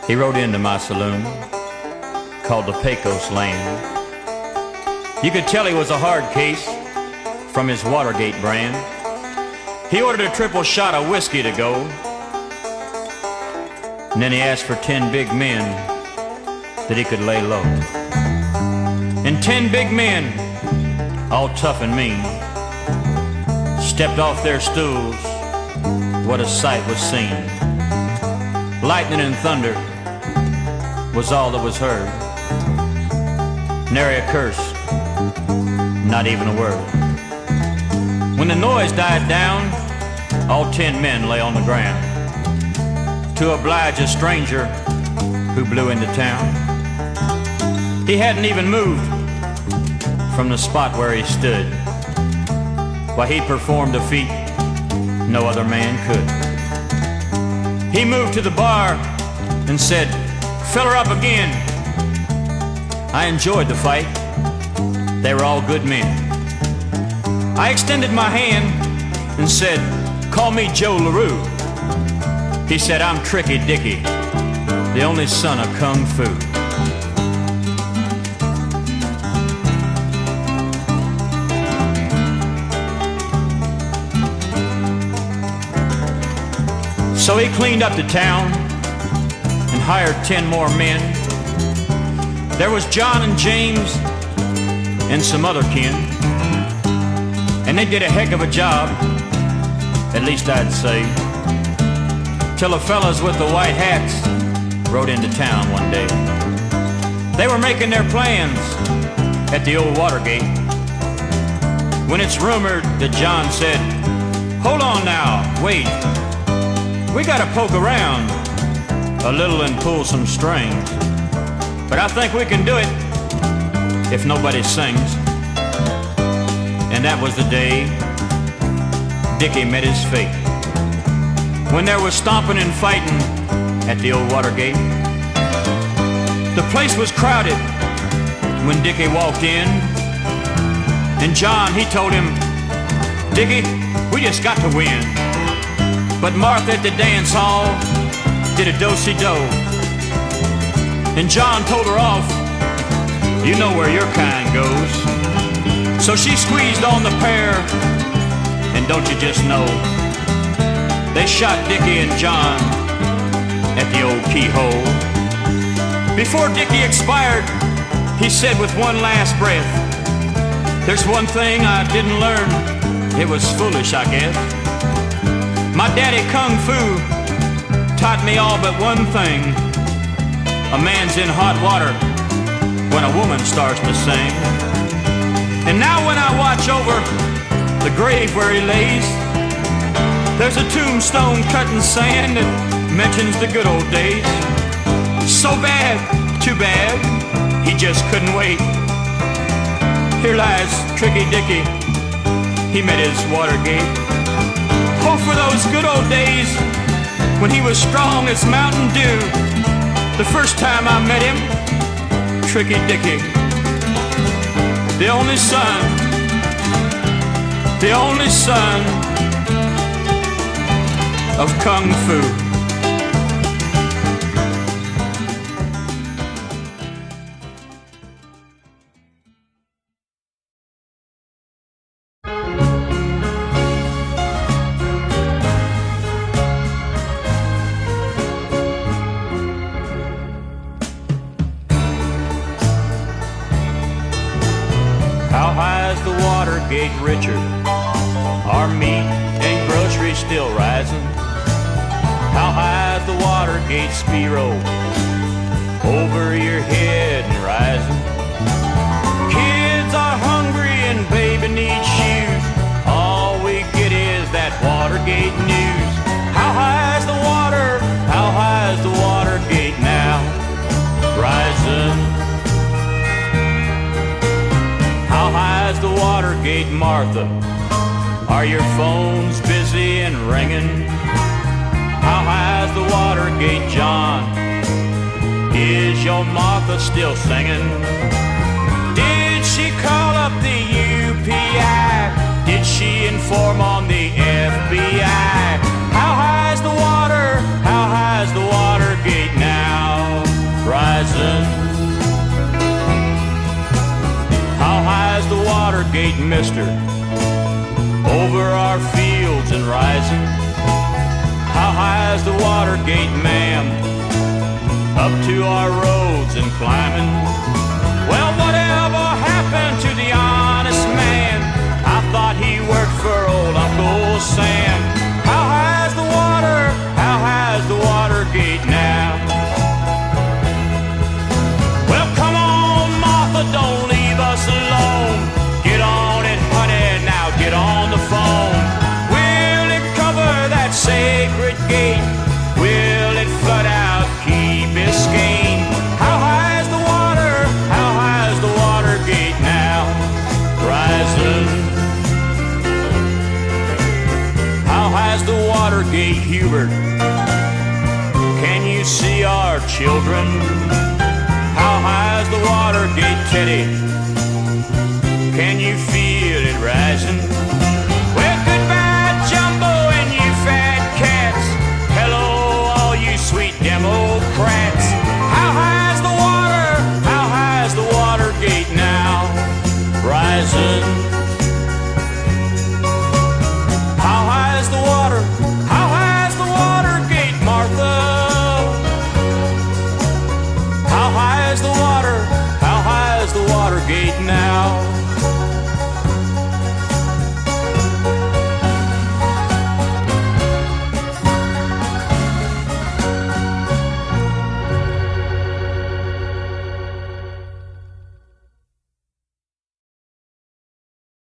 He rode into my saloon, called the Pecos Lane. You could tell he was a hard case from his Watergate brand. He ordered a triple shot of whiskey to go, and then he asked for 10 big men that he could lay low. And 10 big men, all tough and mean, stepped off their stools. What a sight was seen. Lightning and thunder was all that was heard. Nary a curse, not even a word. When the noise died down, all 10 men lay on the ground to oblige a stranger who blew into town. He hadn't even moved from the spot where he stood, while he performed a feat no other man could. He moved to the bar and said, "Fill her up again." I enjoyed the fight. They were all good men. I extended my hand and said, "Call me Joe LaRue." He said, "I'm Tricky Dicky, the only son of Kung Fu." So he cleaned up the town and hired 10 more men. There was John and James and some other kin, and they did a heck of a job, at least I'd say, till the fellas with the white hats rode into town one day. They were making their plans at the old Watergate when it's rumored that John said, "Hold on now, wait. We gotta poke around a little and pull some strings. But I think we can do it if nobody sings." And that was the day Dickie met his fate. When there was stomping and fighting at the old Watergate, the place was crowded when Dickie walked in. And John, he told him, "Dickie, we just got to win." But Martha at the dance hall did a do-si-do, and John told her off, "You know where your kind goes." So she squeezed on the pair, and don't you just know, they shot Dickie and John at the old keyhole. Before Dickie expired, he said with one last breath, "There's one thing I didn't learn. It was foolish, I guess. My daddy Kung Fu taught me all but one thing. A man's in hot water when a woman starts to sing." And now when I watch over the grave where he lays, there's a tombstone cut in sand that mentions the good old days. So bad, too bad, he just couldn't wait. Here lies Tricky Dicky, he met his Watergate. Oh, for those good old days when he was strong as Mountain Dew. The first time I met him, Tricky Dicky, the only son of Kung Fu. How high is the Watergate, Richard? Are meat and groceries still rising? How high is the Watergate, Spiro? Over your head and rising. Kids are hungry and baby needs shoes. All we get is that Watergate news. How high is the water? How high is the Watergate now? Rising. How high is the Watergate, Martha? Are your phones busy and ringing? How high is the Watergate, John? Is your Martha still singing? Did she call up the UPI? Did she inform on the FBI? How high is the water? How high is the Watergate now? mister over our fields and rising. How high is the Watergate, ma'am? Up to our roads and climbing. Well, whatever happened to the honest man? I thought he worked for old Uncle Sam. How high is the water? How high is the Watergate now? Well, come on, Martha, don't leave us alone. Get on it, honey, now get on the phone. Will it cover that sacred gate? Will it flood out Key Biscayne? How high is the water? How high is the Watergate now? Rising. How high is the Watergate, Hubert? Can you see our children? How high is the Watergate, Teddy?